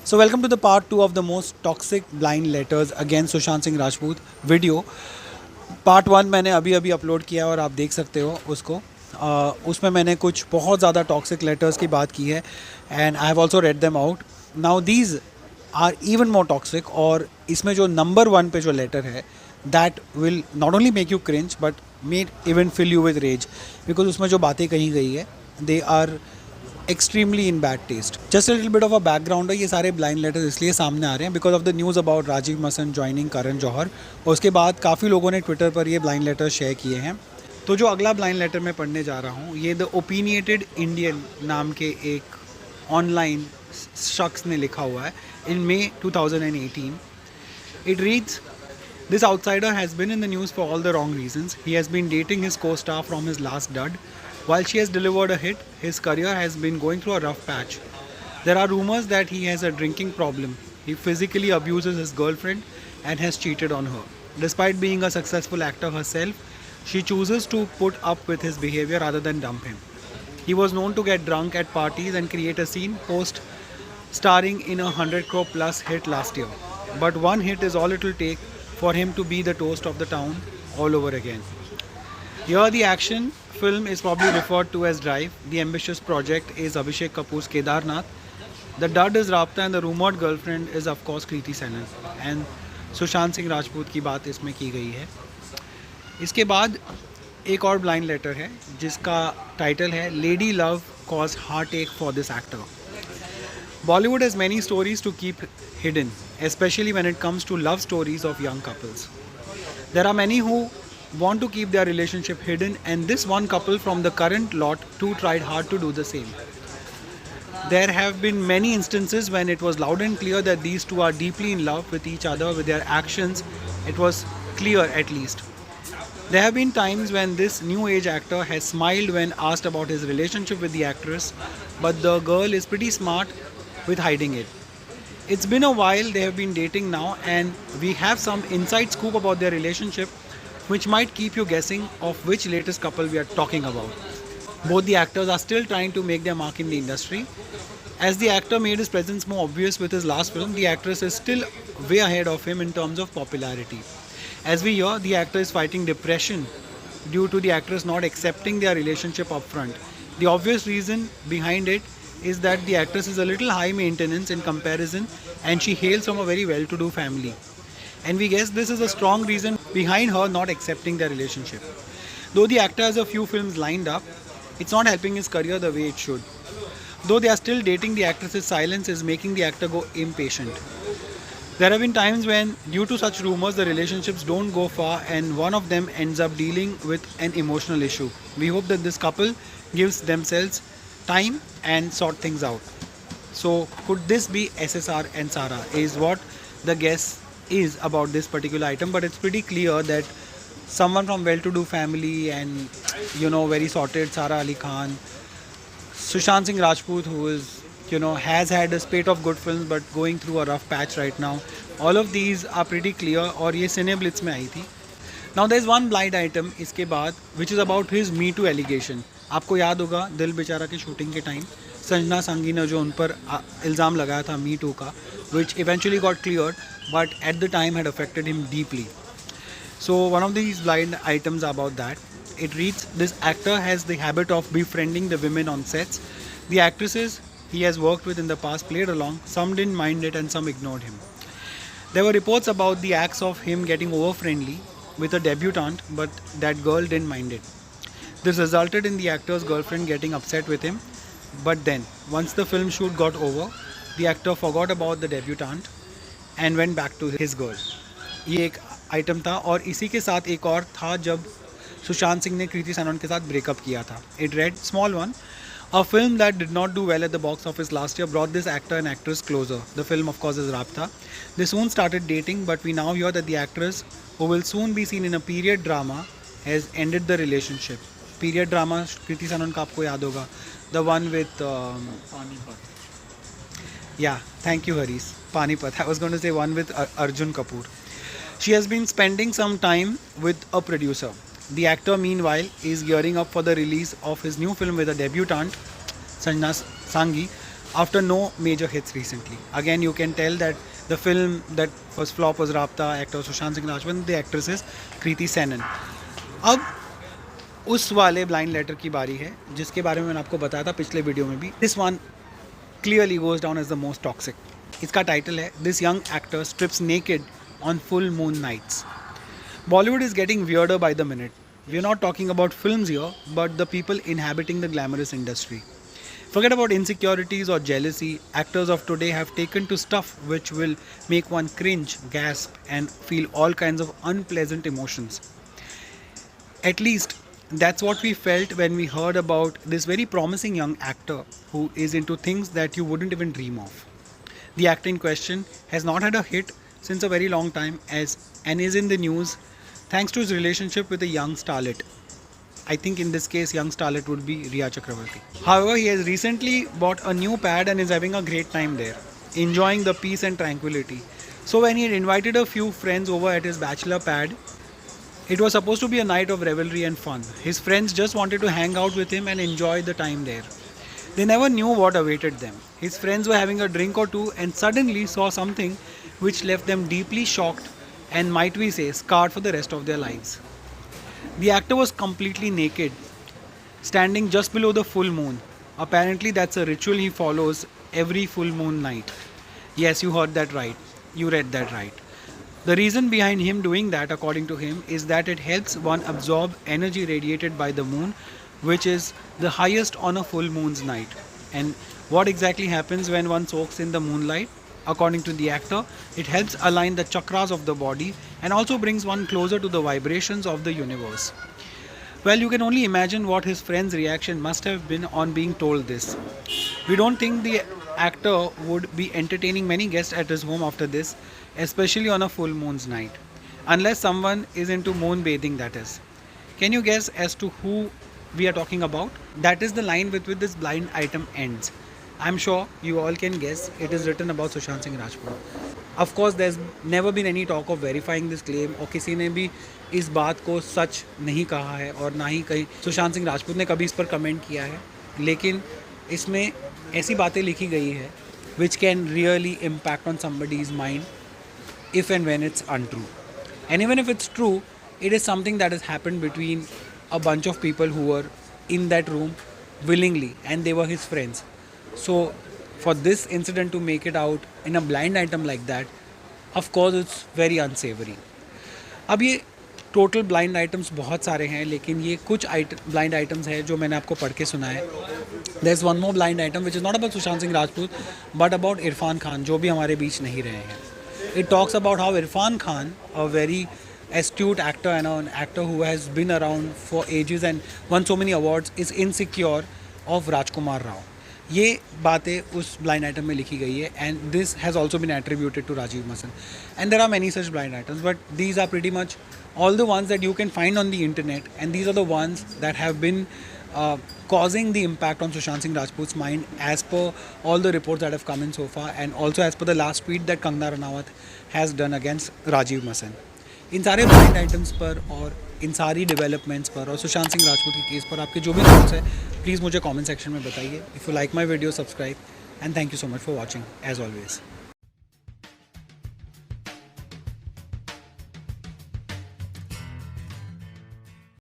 So welcome to the part 2 of the most toxic blind letters against Sushant Singh Rajput video. Part 1 मैंने अभी अभी upload किया है और आप देख सकते हो उसको. उसमें मैंने कुछ बहुत ज़्यादा टॉक्सिक लेटर्स की बात की है and I have also read them out. Now these are even more toxic और इसमें जो नंबर 1 पे जो लेटर है that will not only make you cringe but make even fill you with rage because उसमें जो बातें कही गई है they are extremely in bad taste. Just little bit of a background है. ये सारे ब्लाइंड लेटर्स इसलिए सामने आ रहे हैं because of the news about Rajiv Masand joining Karan Johar और उसके बाद काफ़ी लोगों ने ट्विटर पर ये ब्लाइंड लेटर्स शेयर किए हैं. तो जो अगला ब्लाइंड लेटर मैं पढ़ने जा रहा हूँ ये द ओपिनिएटेड इंडियन नाम के एक ऑनलाइन शख्स ने लिखा हुआ है इन मई 2018. It reads, this outsider has been in the news for all the wrong reasons. He has been dating his co-star from his last dud. While she has delivered a hit, his career has been going through a rough patch. There are rumors that he has a drinking problem. He physically abuses his girlfriend and has cheated on her. Despite being a successful actor herself, she chooses to put up with his behavior rather than dump him. He was known to get drunk at parties and create a scene post starring in a 100 crore plus hit last year. But one hit is all it will take for him to be the toast of the town all over again. Here the action film is probably referred to as Drive. The ambitious project is Abhishek Kapoor's Kedarnath. The dud is Rabta and the rumored girlfriend is of course Kriti Sanon. And Sushant Singh Rajput की बात इसमें की गई है. इसके बाद एक और ब्लाइंड लेटर है जिसका टाइटल है लेडी लव कॉज हार्ट एक for this actor. Bollywood has many stories to keep hidden, especially when it comes to love stories of young couples. There are many who want to keep their relationship hidden, and this one couple from the current lot too tried hard to do the same. There have been many instances when it was loud and clear that these two are deeply in love with each other. With their actions, it was clear at least. There have been times when this new age actor has smiled when asked about his relationship with the actress, but the girl is pretty smart with hiding it. It's been a while they have been dating now, and we have some inside scoop about their relationship which might keep you guessing of which latest couple we are talking about. Both the actors are still trying to make their mark in the industry. As the actor made his presence more obvious with his last film, the actress is still way ahead of him in terms of popularity. As we hear, the actor is fighting depression due to the actress not accepting their relationship upfront. The obvious reason behind it is that the actress is a little high maintenance in comparison and she hails from a very well-to-do family. And we guess this is a strong reason behind her not accepting their relationship. Though the actor has a few films lined up, it's not helping his career the way it should. Though they are still dating, the actress's silence is making the actor go impatient. There have been times when, due to such rumors, the relationships don't go far and one of them ends up dealing with an emotional issue. We hope that this couple gives themselves time and sort things out. So could this be SSR and Sara is what the guess is about this particular item, but it's pretty clear that someone from well-to-do family and very sorted, Sara Ali Khan, Sushant Singh Rajput, who is has had a spate of good films but going through a rough patch right now. All of these are pretty clear और ये Cine Blitz में आई थी. Now there is one blind item इसके बाद which is about his Me Too allegation. आपको याद होगा दिल बेचारा की शूटिंग के टाइम संजना संगी ने जो उन पर इल्ज़ाम लगाया था Me Too का, which eventually got cleared but at the time had affected him deeply. So one of these blind items are about that. It reads, this actor has the habit of befriending the women on sets. The actresses he has worked with in the past played along. Some didn't mind it and some ignored him. There were reports about the acts of him getting over-friendly with a debutante, but that girl didn't mind it. This resulted in the actor's girlfriend getting upset with him. But then, once the film shoot got over, the actor forgot about the debutante and went back to his girl. ये एक item था और इसी के साथ एक और था जब सुशांत सिंह ने कृति सनन के साथ ब्रेकअप किया था. It read, small one. A film that did not do well at the box office last year brought this actor and actress closer. The film, of course, is Rabta. They soon started dating, but we now hear that the actress, who will soon be seen in a period drama, has ended the relationship. Period drama, Kriti Sanon का आपको याद होगा. The one with Panipat. Yeah, thank you, Haris. Panipat. I was going to say one with Arjun Kapoor. She has been spending some time with a producer. The actor, meanwhile, is gearing up for the release of his new film with a debutante, Sanjana Sangi, after no major hits recently. Again, you can tell that the film that was flop was Rabta, actor Sushant Singh Rajput, the actress is Kriti Senon. अब उस वाले blind letter की बारी है जिसके बारे में मैंने आपको बताया था पिछले वीडियो में भी. This one clearly goes down as the most toxic. इसका टाइटल है this young actor strips naked on full moon nights. Bollywood is getting weirder by the minute. We are not talking about films here, but the people inhabiting the glamorous industry. Forget about insecurities or jealousy. Actors of today have taken to stuff which will make one cringe, gasp, and feel all kinds of unpleasant emotions. At least that's what we felt when we heard about this very promising young actor who is into things that you wouldn't even dream of. The actor in question has not had a hit since a very long time and is in the news thanks to his relationship with a young starlet. I think in this case, young starlet would be Riya Chakravarti. However, he has recently bought a new pad and is having a great time there, enjoying the peace and tranquility. So when he had invited a few friends over at his bachelor pad, it was supposed to be a night of revelry and fun. His friends just wanted to hang out with him and enjoy the time there. They never knew what awaited them. His friends were having a drink or two and suddenly saw something which left them deeply shocked and, might we say, scarred for the rest of their lives. The actor was completely naked, standing just below the full moon. Apparently, that's a ritual he follows every full moon night. Yes, you heard that right. You read that right. The reason behind him doing that, according to him, is that it helps one absorb energy radiated by the moon, which is the highest on a full moon's night. And what exactly happens when one soaks in the moonlight? According to the actor, it helps align the chakras of the body and also brings one closer to the vibrations of the universe. Well, you can only imagine what his friend's reaction must have been on being told this. We don't think the actor would be entertaining many guests at his home after this, especially on a full moon's night. Unless someone is into moon bathing, that is. Can you guess as to who we are talking about? That is the line with which this blind item ends. I'm sure you all can guess. It is written about Sushant Singh Rajput. Of course, there's never been any talk of verifying this claim और किसी ने भी इस बात को सच नहीं कहा है और ना ही कहीं सुशांत सिंह राजपूत ने कभी इस पर कमेंट किया है. लेकिन इसमें ऐसी बातें लिखी गई है which can really impact on somebody's mind if and when it's untrue. And even if it's true, it is something that has happened between a bunch of people who were in that room willingly and they were his friends. So for this incident to make it out in a blind item like that, of course it's very unsavory. अब ये total blind items बहुत सारे हैं, लेकिन ये कुछ blind items हैं जो मैंने आपको पढ़ के सुना है. There is one more blind item which is not about Sushant Singh Rajput but about Irfan Khan, जो भी हमारे बीच नहीं रहे हैं. It talks about how Irfan Khan, a very astute actor and an actor who has been around for ages and won so many awards, is insecure of Rajkumar Rao. ये बातें उस ब्लाइंड आइटम में लिखी गई है and this has also been attributed to Rajiv Masand. And there are many such blind items but these are pretty much all the ones that you can find on the internet, and these are the ones that have been causing the impact on Sushant Singh Rajput's mind as per all the reports that have come in so far, and also as per the last tweet that Kangana Ranaut has done against Rajiv Masan. इन सारे blind items पर और इन सारी developments पर और सुशांत सिंह राजपूत के case पर आपके जो भी थॉट्स है प्लीज़ मुझे कमेंट सेक्शन में बताइए. If you like my video, subscribe, and thank you so much for watching as always.